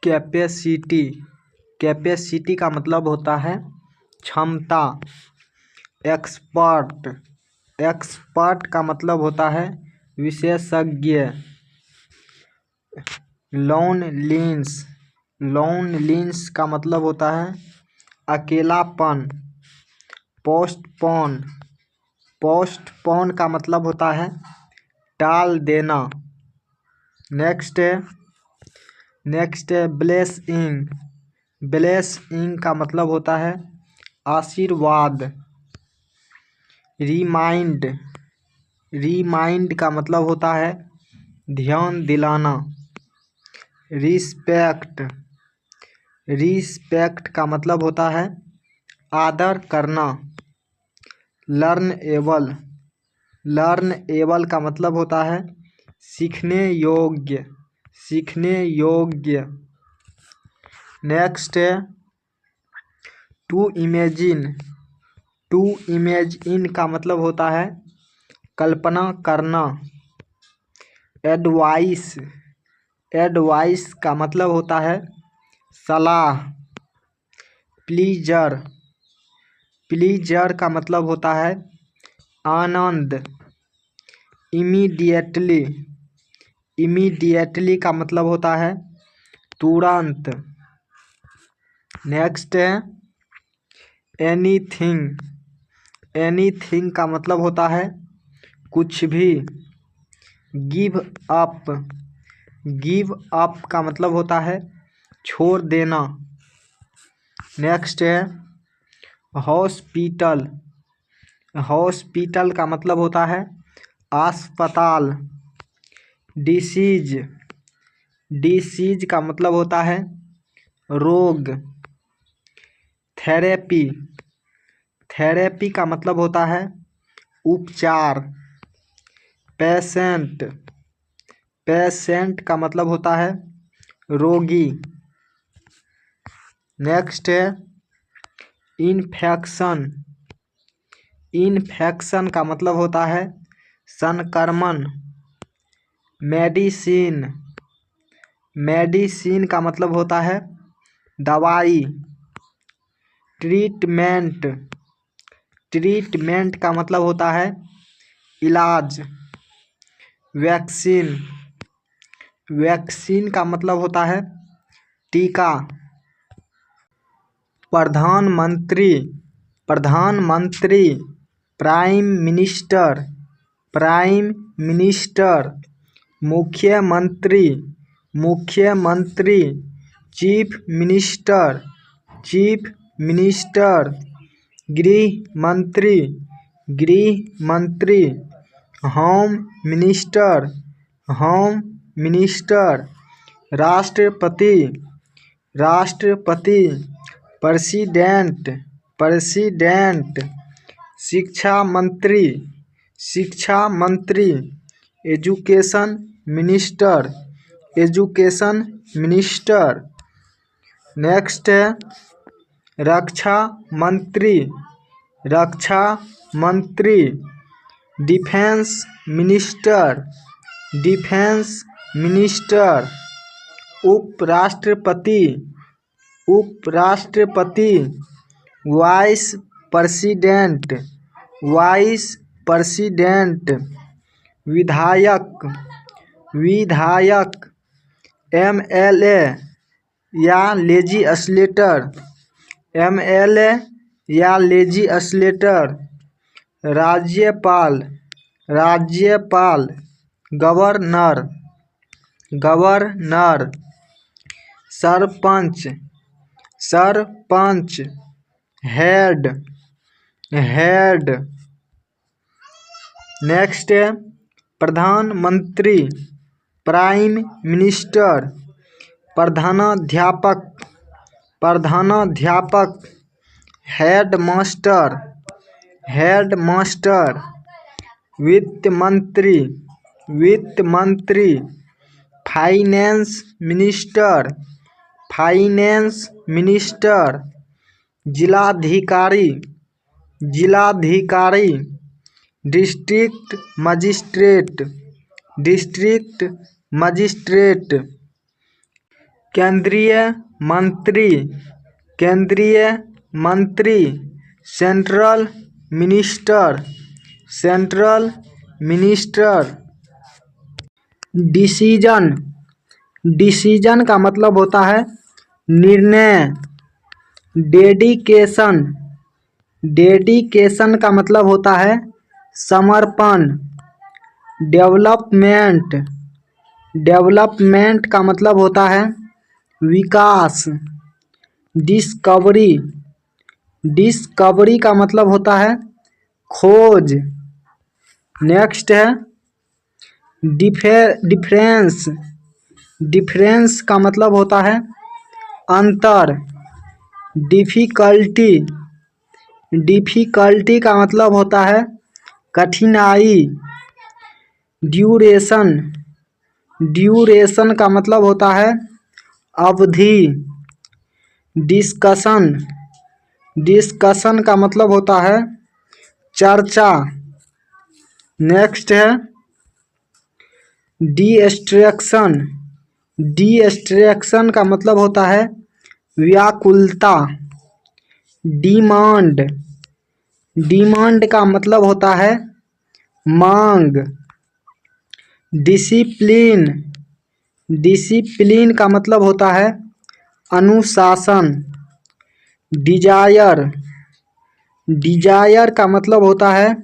Capacity. Capacity का मतलब होता है क्षमता। एक्सपर्ट। एक्सपर्ट का मतलब होता है विशेषज्ञ। लोनलीनेस। लोनलीनेस का मतलब होता है अकेलापन। पोस्टपोन। पोस्टपोन का मतलब होता है टाल देना। नेक्स्ट है ब्लेसिंग। ब्लेसिंग का मतलब होता है आशीर्वाद। रिमाइंड। रिमाइंड का मतलब होता है ध्यान दिलाना। रिस्पेक्ट। रिस्पेक्ट का मतलब होता है आदर करना। लर्नएबल। लर्नएबल का मतलब होता है सीखने योग्य। सीखने योग्य। नेक्स्ट है टू इमेजिन। टू इमेजिन का मतलब होता है कल्पना करना। एडवाइस। एडवाइस का मतलब होता है सलाह। प्लीजर। प्लीजर का मतलब होता है आनंद। इमीडिएटली। इमीडिएटली का मतलब होता है तुरंत। नेक्स्ट है एनीथिंग। एनीथिंग का मतलब होता है कुछ भी। Give up. गिव अप का मतलब होता है छोड़ देना। नेक्स्ट है हॉस्पिटल। हॉस्पिटल का मतलब होता है अस्पताल। डिसीज। डिसीज का मतलब होता है रोग। थेरेपी। थेरेपी का मतलब होता है उपचार। पेशेंट। पेशेंट का मतलब होता है रोगी। नेक्स्ट है इन्फेक्शन। इन्फेक्शन का मतलब होता है संक्रमण। मेडिसिन। मेडिसिन का मतलब होता है दवाई। ट्रीटमेंट। ट्रीटमेंट का मतलब होता है इलाज। वैक्सीन। वैक्सीन का मतलब होता है टीका। प्रधानमंत्री। प्रधानमंत्री। Prime minister. Prime minister. मुख्यमंत्री। मुख्यमंत्री। Chief minister. Chief minister. गृह मंत्री। गृह मंत्री। Home minister. Home minister. राष्ट्रपति। राष्ट्रपति। प्रेसिडेंट। प्रेसिडेंट। शिक्षा मंत्री। शिक्षा मंत्री। Education minister. Education minister. Next है रक्षा मंत्री। रक्षा मंत्री। Defence minister. Defence minister. उपराष्ट्रपति। उपराष्ट्रपति। Vice president. Vice president. विधायक। विधायक। एमएलए या लेजिस्लेटर। एमएलए या लेजिस्लेटर। राज्यपाल। राज्यपाल। Governor. Governor. Sarpanch. Sarpanch. Head. Head. Next है प्रधानमंत्री। Prime minister. प्रधानाध्यापक। प्रधानाध्यापक। Head master. Head master. वित्त मंत्री। वित्त मंत्री। Finance minister. Finance minister. जिलाधिकारी। जिलाधिकारी। District magistrate. District magistrate. केंद्रीय मंत्री, केंद्रीय मंत्री, central minister, central minister. Decision, decision का मतलब होता है निर्णय। डेडिकेशन, डेडिकेशन का मतलब होता है समर्पण। डेवलपमेंट, डेवलपमेंट का मतलब होता है विकास। डिस्कवरी, डिस्कवरी का मतलब होता है खोज। नेक्स्ट है डिफरेंस, डिफरेंस का मतलब होता है अंतर। डिफिकल्टी, डिफिकल्टी का मतलब होता है कठिनाई। ड्यूरेशन, ड्यूरेशन का मतलब होता है अवधि। डिस्कशन, डिस्कशन का मतलब होता है चर्चा। नेक्स्ट है डिस्ट्रैक्शन, डिस्ट्रैक्शन का मतलब होता है व्याकुलता। डिमांड, डिमांड का मतलब होता है मांग। डिसिप्लिन, डिसिप्लिन का मतलब होता है अनुशासन। डिजायर, डिजायर का मतलब होता है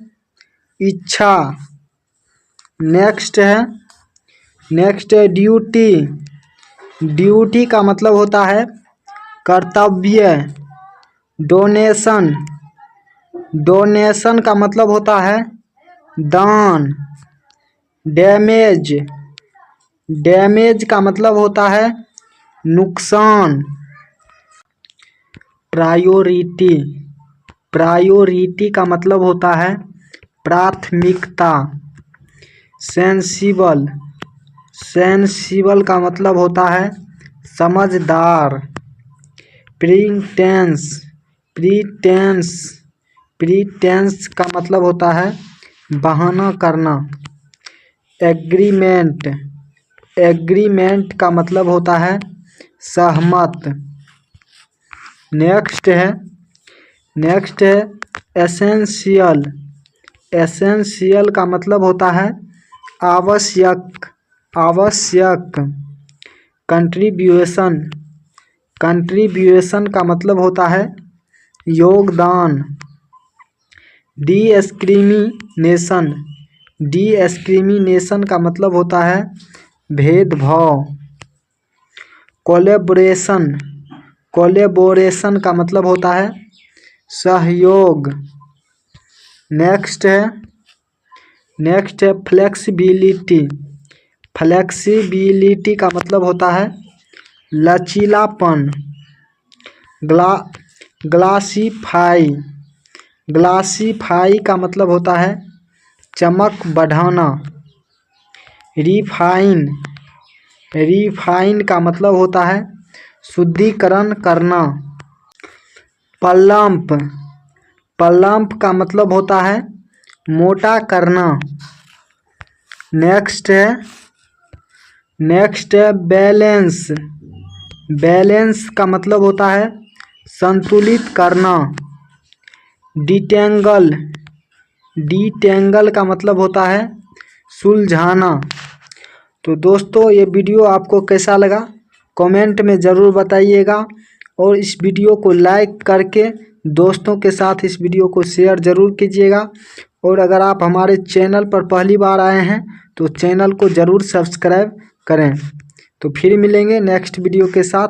इच्छा। नेक्स्ट है ड्यूटी, ड्यूटी का मतलब होता है कर्तव्य। डोनेशन, डोनेशन का मतलब होता है दान। डैमेज, डैमेज का मतलब होता है नुकसान। प्रायोरिटी, प्रायोरिटी का मतलब होता है प्राथमिकता। सेंसिबल, सेंसिबल का मतलब होता है समझदार। प्रीटेंस, प्रीटेंस, प्रीटेंस का मतलब होता है बहाना करना। एग्रीमेंट, एग्रीमेंट का मतलब होता है सहमत। नेक्स्ट है एसेंशियल, एसेंशियल का मतलब होता है आवश्यक, आवश्यक। कंट्रीब्यूशन, कंट्रीब्यूशन का मतलब होता है योगदान। डिस्क्रिमिनेशन, डिस्क्रिमिनेशन का मतलब होता है भेदभाव। कोलैबोरेशन, कोलैबोरेशन का मतलब होता है सहयोग। नेक्स्ट है फ्लेक्सिबिलिटी, फ्लेक्सिबिलिटी का मतलब होता है लचीलापन। ग्लासीफाई, ग्लासीफाई का मतलब होता है चमक बढ़ाना। रिफाइन, रिफाइन का मतलब होता है शुद्धिकरण करना। पलम्प, पलम्प का मतलब होता है मोटा करना। नेक्स्ट है बैलेंस, बैलेंस का मतलब होता है संतुलित करना। डिटेंगल, डिटेंगल का मतलब होता है सुलझाना। तो दोस्तों ये वीडियो आपको कैसा लगा कमेंट में ज़रूर बताइएगा, और इस वीडियो को लाइक करके दोस्तों के साथ इस वीडियो को शेयर ज़रूर कीजिएगा। और अगर आप हमारे चैनल पर पहली बार आए हैं तो चैनल को ज़रूर सब्सक्राइब करें। तो फिर मिलेंगे नेक्स्ट वीडियो के साथ,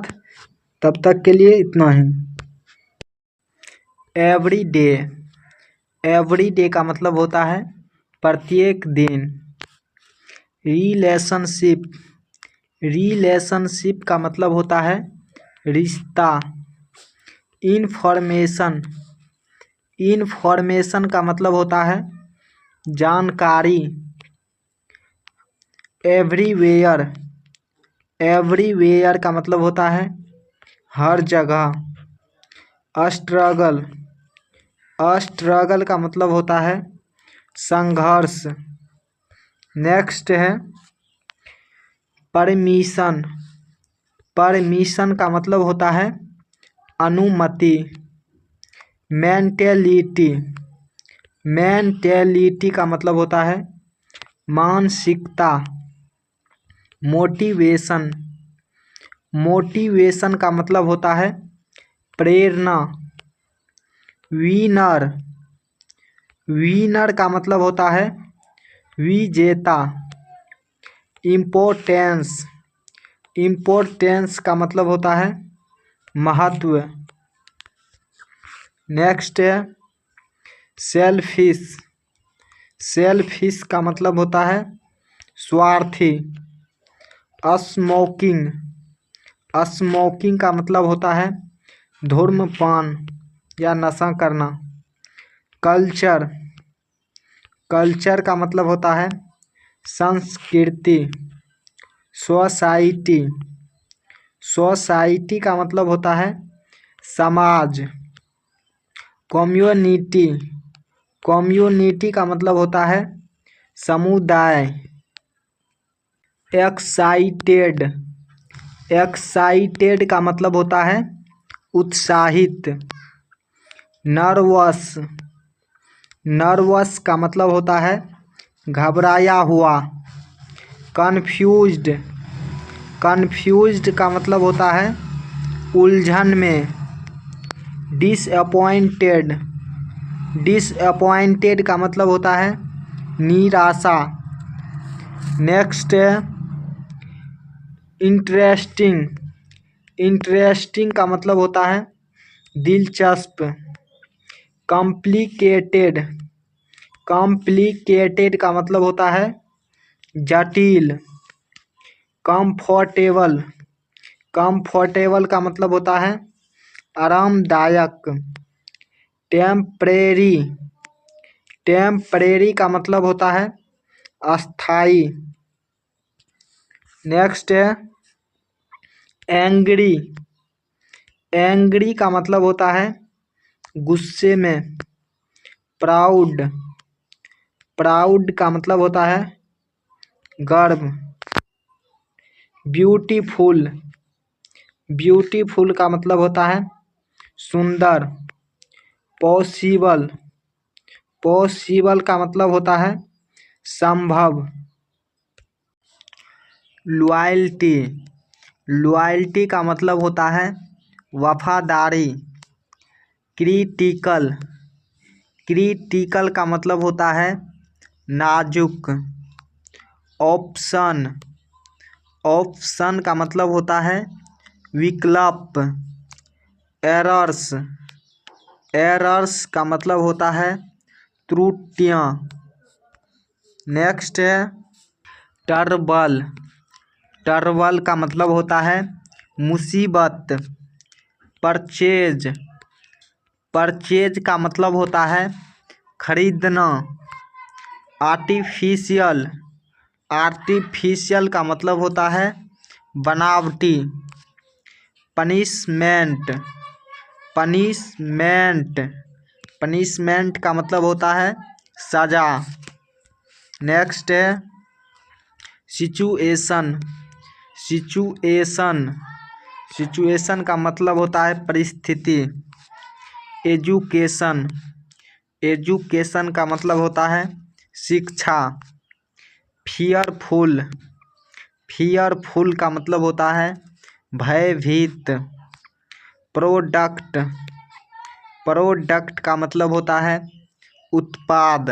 तब तक के लिए इतना ही। एवरी डे, एवरी डे का मतलब होता है प्रत्येक दिन। रिलेशनशिप, रिलेशनशिप का मतलब होता है रिश्ता। इन्फॉर्मेशन, इन्फॉर्मेशन का मतलब होता है जानकारी। एवरीवेयर, एवरीवेयर का मतलब होता है हर जगह। स्ट्रगल, स्ट्रगल का मतलब होता है संघर्ष। नेक्स्ट है परमिशन, परमिशन का मतलब होता है अनुमति। मेंटेलिटी, मेंटेलिटी का मतलब होता है मानसिकता। मोटिवेशन, मोटिवेशन का मतलब होता है प्रेरणा। विनर, विनर का मतलब होता है विजेता। इम्पोर्टेंस, इम्पोर्टेंस का मतलब होता है महत्व। नेक्स्ट है सेल्फिश, सेल्फिश का मतलब होता है स्वार्थी। स्मोकिंग, स्मोकिंग का मतलब होता है धूम्रपान या नशा करना। कल्चर, कल्चर का मतलब होता है संस्कृति। सोसाइटी, सोसाइटी का मतलब होता है समाज। कम्युनिटी, कम्युनिटी का मतलब होता है समुदाय। एक्साइटेड, एक्साइटेड का मतलब होता है उत्साहित। नर्वस, नर्वस का मतलब होता है घबराया हुआ। कन्फ्यूज्ड, कन्फ्यूज्ड का मतलब होता है उलझन में। डिसअपॉइंटेड, डिसअपॉइंटेड का मतलब होता है निराशा। नेक्स्ट है इंटरेस्टिंग, इंटरेस्टिंग का मतलब होता है दिलचस्प। कॉम्प्लिकेटेड, कॉम्प्लिकेटेड का मतलब होता है जटिल। कंफर्टेबल, कंफर्टेबल का मतलब होता है आरामदायक। टेम्परेरी, टेम्परेरी का मतलब होता है अस्थाई। नेक्स्ट है एंग्री, एंग्री का मतलब होता है गुस्से में। प्राउड, प्राउड का मतलब होता है गर्व। ब्यूटीफुल, ब्यूटीफुल का मतलब होता है सुंदर। पॉसिबल, पॉसिबल का मतलब होता है संभव। लॉयल्टी, लॉयल्टी का मतलब होता है वफादारी। क्रिटिकल, क्रिटिकल का मतलब होता है नाजुक। ऑप्शन, ऑप्शन का मतलब होता है विकल्प। एरर्स, एरर्स का मतलब होता है त्रुटियाँ। नेक्स्ट है टर्बल, टर्बल का मतलब होता है मुसीबत। परचेज, परचेज का मतलब होता है खरीदना। आर्टिफिशियल, आर्टिफिशियल का मतलब होता है बनावटी। पनिशमेंट, पनिशमेंट, पनिशमेंट का मतलब होता है सजा। नेक्स्ट है सिचुएशन, सिचुएशन, सिचुएशन का मतलब होता है परिस्थिति। एजुकेशन, एजुकेशन का मतलब होता है शिक्षा। फियरफुल, फियरफुल का मतलब होता है भयभीत। प्रोडक्ट, प्रोडक्ट का मतलब होता है उत्पाद।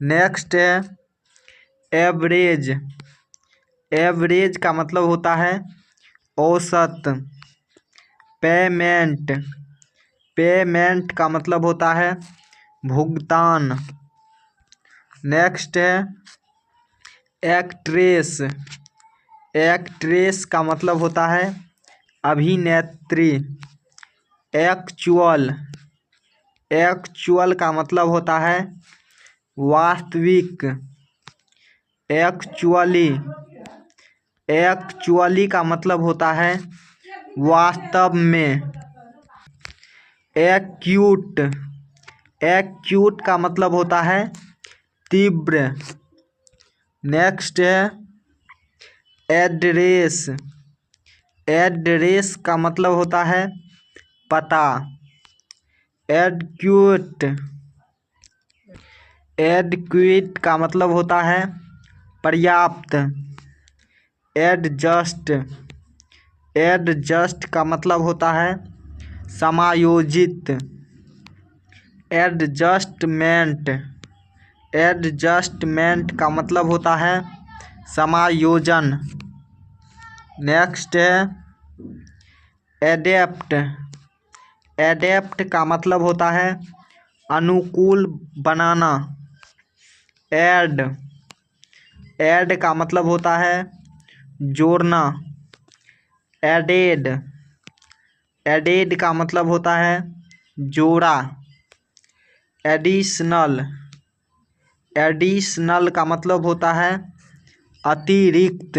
नेक्स्ट है एवरेज, एवरेज का मतलब होता है औसत। पेमेंट, पेमेंट का मतलब होता है भुगतान। नेक्स्ट है एक्ट्रेस, एक्ट्रेस का मतलब होता है अभिनेत्री। एक्चुअल, एक्चुअल का मतलब होता है वास्तविक। एक्चुअली, एक्चुअली का मतलब होता है वास्तव में। एक्यूट, एक्यूट का मतलब होता है तीव्र। नेक्स्ट है एड्रेस, एड्रेस का मतलब होता है पता। एडक्यूट एडक्यूट का मतलब होता है पर्याप्त। एडजस्ट एडजस्ट का मतलब होता है समायोजित। एडजस्टमेंट एडजस्टमेंट का मतलब होता है समायोजन। नेक्स्ट है एडेप्ट। एडेप्ट का मतलब होता है अनुकूल बनाना। ऐड का मतलब होता है जोड़ना। एडेड का मतलब होता है जोड़ा। एडिशनल का मतलब होता है अतिरिक्त।